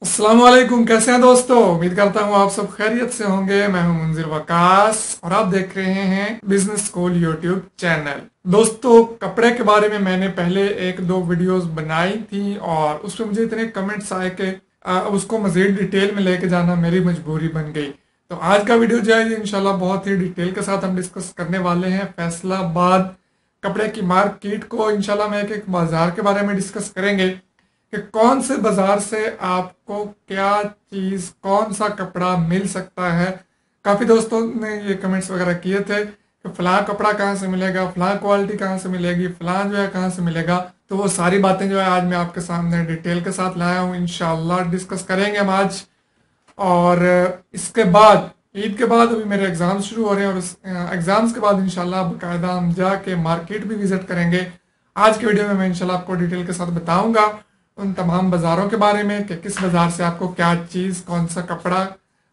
अस्सलाम वालेकुम। कैसे हैं दोस्तों? उम्मीद करता हूँ आप सब खैरियत से होंगे। मैं हूं मुंजिर वकास और आप देख रहे हैं बिजनेस स्कूल यूट्यूब चैनल। दोस्तों, कपड़े के बारे में मैंने पहले एक दो वीडियोस बनाई थी और उस पर मुझे इतने कमेंट्स आए कि उसको मजीद डिटेल में लेके जाना मेरी मजबूरी बन गई। तो आज का वीडियो जो है इंशाल्लाह बहुत ही डिटेल के साथ हम डिस्कस करने वाले हैं। फैसलाबाद कपड़े की मार्केट को इंशाल्लाह मैं एक बाजार के बारे में डिस्कस करेंगे कि कौन से बाजार से आपको क्या चीज, कौन सा कपड़ा मिल सकता है। काफी दोस्तों ने ये कमेंट्स वगैरह किए थे कि फलां कपड़ा कहाँ से मिलेगा, फलां क्वालिटी कहाँ से मिलेगी, फलां जो है कहाँ से मिलेगा। तो वो सारी बातें जो है आज मैं आपके सामने डिटेल के साथ लाया हूँ। इंशाल्लाह डिस्कस करेंगे हम आज। और इसके बाद ईद के बाद अभी मेरे एग्जाम्स शुरू हो रहे हैं और उस एग्जाम्स के बाद इंशाल्लाह बाकायदा हम जाके मार्केट भी विजिट करेंगे। आज के वीडियो में मैं इंशाल्लाह आपको डिटेल के साथ बताऊंगा उन तमाम बाज़ारों के बारे में कि किस बाज़ार से आपको क्या चीज़, कौन सा कपड़ा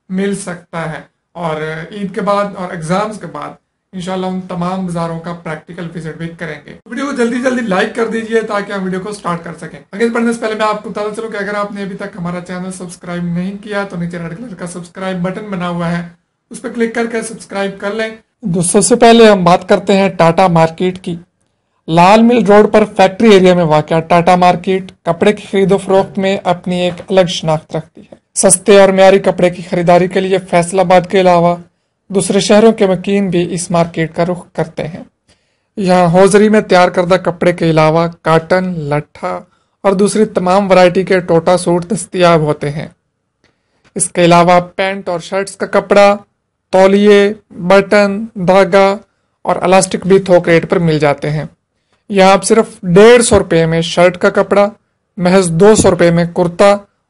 मिल सकता है। और ईद के बाद और एग्ज़ाम्स के बाद इंशाल्लाह उन तमाम बाज़ारों का प्रैक्टिकल विजिट भी करेंगे। वीडियो को जल्दी जल्दी लाइक कर दीजिए ताकि हम वीडियो को स्टार्ट कर सकें। आगे बढ़ने से पहले मैं आपको बता चलूं कि अगर आपने अभी तक हमारा चैनल सब्सक्राइब नहीं किया तो नीचे रेड कलर का सब्सक्राइब बटन बना हुआ है, उस पर क्लिक करके सब्सक्राइब कर लें। दोस्तों, सबसे पहले हम बात करते हैं टाटा मार्केट की। लाल मिल रोड पर फैक्ट्री एरिया में वाक़या टाटा मार्केट कपड़े की खरीदो फरोख्त में अपनी एक अलग शनाख्त रखती है। सस्ते और म्यारी कपड़े की खरीदारी के लिए फैसलाबाद के अलावा दूसरे शहरों के मकीन भी इस मार्केट का रुख करते हैं। यहाँ हौजरी में तैयार करदा कपड़े के अलावा काटन, लट्ठा और दूसरी तमाम वैरायटी के टोटा सूट दस्तियाब होते हैं। इसके अलावा पैंट और शर्ट्स का कपड़ा, तौलिए, बटन, धागा और इलास्टिक भी थोक रेट पर मिल जाते हैं। यहाँ आप सिर्फ 150 रुपये में शर्ट का कपड़ा, महज 200 रुपये में कुर्ता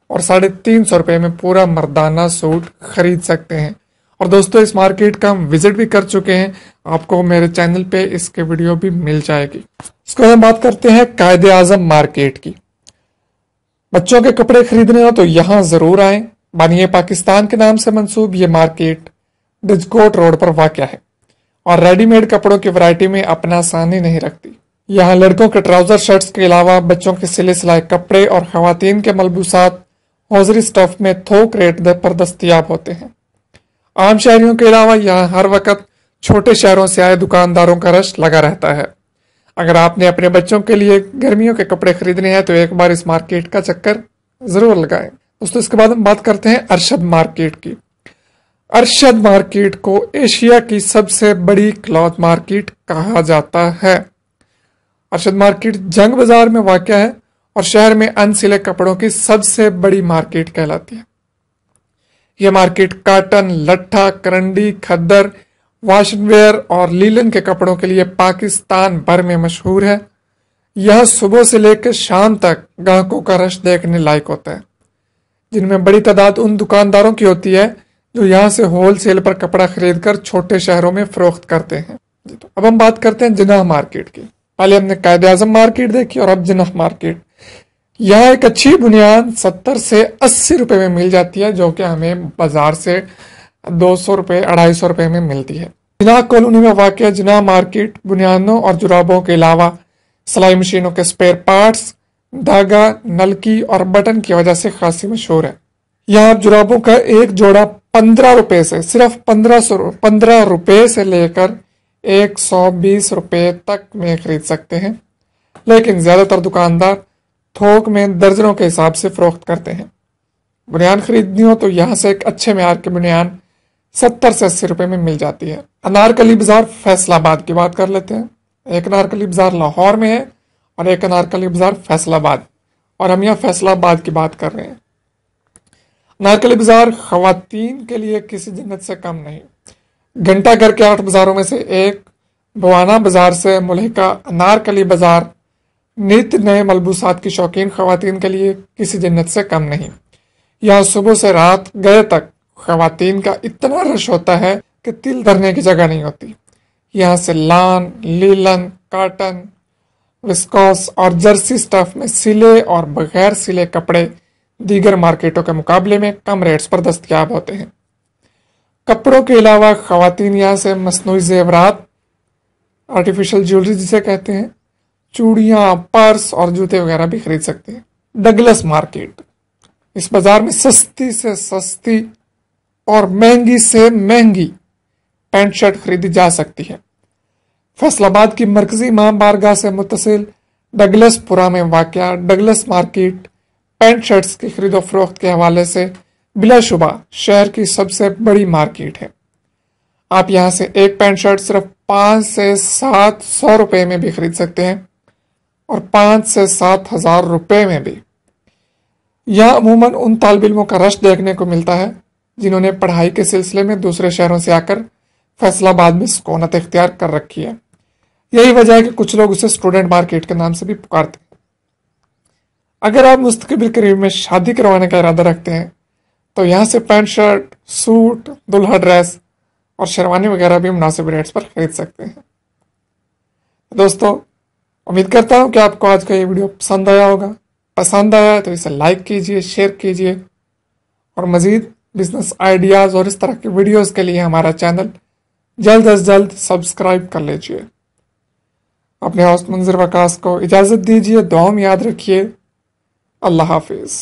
और 350 रुपये में पूरा मर्दाना सूट खरीद सकते हैं। और दोस्तों, इस मार्केट का हम विजिट भी कर चुके हैं, आपको मेरे चैनल पे इसके वीडियो भी मिल जाएगी। इसके बाद हम बात करते हैं कायदे आजम मार्केट की। बच्चों के कपड़े खरीदने हो तो यहाँ जरूर आए। बानिए पाकिस्तान के नाम से मंसूब ये मार्केट डिजकोट रोड पर वाक़या है और रेडीमेड कपड़ों की वैरायटी में अपना सानी नहीं रखती। यहाँ लड़कों के ट्राउजर शर्ट्स के अलावा बच्चों के सिले सिलाए कपड़े और खवातीन के मलबूसात हौजरी स्टफ में थोक रेट पर दस्तियाब होते हैं। आम शहरियों के अलावा यहाँ हर वक्त छोटे शहरों से आए दुकानदारों का रश लगा रहता है। अगर आपने अपने बच्चों के लिए गर्मियों के कपड़े खरीदने हैं तो एक बार इस मार्केट का चक्कर जरूर लगाएं। दोस्तों, इसके बाद हम बात करते हैं अरशद मार्केट की। अरशद मार्केट को एशिया की सबसे बड़ी क्लॉथ मार्केट कहा जाता है। अरशद मार्केट जंग बाजार में वाक़या है और शहर में अनसिले कपड़ों की सबसे बड़ी मार्केट कहलाती है। यह मार्केट काटन, लट्ठा, करंडी, खद्दर, वाशवेयर और लीलन के कपड़ों के लिए पाकिस्तान भर में मशहूर है। यह सुबह से लेकर शाम तक ग्राहकों का रश देखने लायक होता है, जिनमें बड़ी तादाद उन दुकानदारों की होती है जो यहाँ से होलसेल पर कपड़ा खरीद कर छोटे शहरों में फरोख्त करते हैं। तो अब हम बात करते हैं जिनाह मार्केट की। पहले हमने कायदे आजम मार्केट देखी और अब जिनाह मार्केट। यहाँ एक अच्छी बुनियाद 70 से 80 रुपए में मिल जाती है, जो कि हमें बाजार से 200 रुपये, 250 रुपये में मिलती है। जिनाह कॉलोनी में वाक़या जिनाह मार्केट बुनियादों और जुराबों के अलावा सिलाई मशीनों के स्पेयर पार्ट्स, धागा, नलकी और बटन की वजह से खासी मशहूर है। यहाँ जुराबों का एक जोड़ा 15 रुपये से, सिर्फ 15 रुपये से लेकर 120 रुपये तक में खरीद सकते हैं, लेकिन ज्यादातर दुकानदार थोक में दर्जनों के हिसाब से फरोख्त करते हैं। बुनियान खरीदनी हो तो यहाँ से एक अच्छे म्यार की बुनियान 70 से 80 रुपये में मिल जाती है। अनारकली बाजार फैसलाबाद की बात कर लेते हैं। एक अनारकली बाजार लाहौर में है और एक अनारकली बाजार फैसलाबाद, और हम यहाँ फैसलाबाद की बात कर रहे हैं। अनारकली बाजार खवातीन के लिए किसी जन्नत से कम नहीं। घंटा घर के 8 बाजारों में से एक बवाना बाजार से मुल्हिका अनारकली बाजार नित नए मलबूसात की शौकीन खवातीन के लिए किसी जन्नत से कम नहीं। यहाँ सुबह से रात गए तक खवातीन का इतना रश होता है कि तिल धरने की जगह नहीं होती। यहाँ से लान, लीलन, काटन, विस्कोस और जर्सी स्टफ में सिले और बगैर सिले कपड़े दीगर मार्केटों के मुकाबले में कम रेट्स पर दस्तयाब होते हैं। कपड़ों के अलावा खवातीन यहाँ से मसनूई जेवरात, आर्टिफिशियल ज्वेलरी जिसे कहते हैं, चूड़ियाँ, पर्स और जूते वगैरह भी खरीद सकते हैं। डगलस मार्केट, इस बाजार में सस्ती से सस्ती और महंगी से महंगी पैंट शर्ट खरीदी जा सकती है। फैसलाबाद की मरकजी इमाम बारगाह से मुत्तसिल डगलसपुरा में वाक़या डगलस मार्केट पैंट शर्ट्स की खरीदो फरोख्त के हवाले से बिलाशुबा शहर की सबसे बड़ी मार्केट है। आप यहाँ से एक पैंट शर्ट सिर्फ 5 से 700 रुपए में भी खरीद सकते हैं और 5 से 7,000 रुपए में भी। यहाँ अमूमन उन तालिब इल्मों का रश देखने को मिलता है जिन्होंने पढ़ाई के सिलसिले में दूसरे शहरों से आकर फैसलाबाद में सुकूनत इख्तियार कर रखी है। यही वजह है कि कुछ लोग उसे स्टूडेंट मार्केट के नाम से भी पुकारते हैं। अगर आप मुस्तक़बिल करीब में शादी करवाने का इरादा रखते हैं तो यहाँ से पैंट शर्ट, सूट, दुल्हा ड्रेस और शेरवानी वगैरह भी मुनासिब रेट्स पर खरीद सकते हैं। दोस्तों, उम्मीद करता हूँ कि आपको आज का ये वीडियो पसंद आया होगा। पसंद आया तो इसे लाइक कीजिए, शेयर कीजिए और मज़ीद बिजनेस आइडियाज़ और इस तरह की वीडियोज़ के लिए हमारा चैनल जल्द अज जल्द सब्सक्राइब कर लीजिए। अपने होस्ट मुंज़िर वकास को इजाज़त दीजिए। दुआ में याद रखिए। अल्लाह हाफिज़।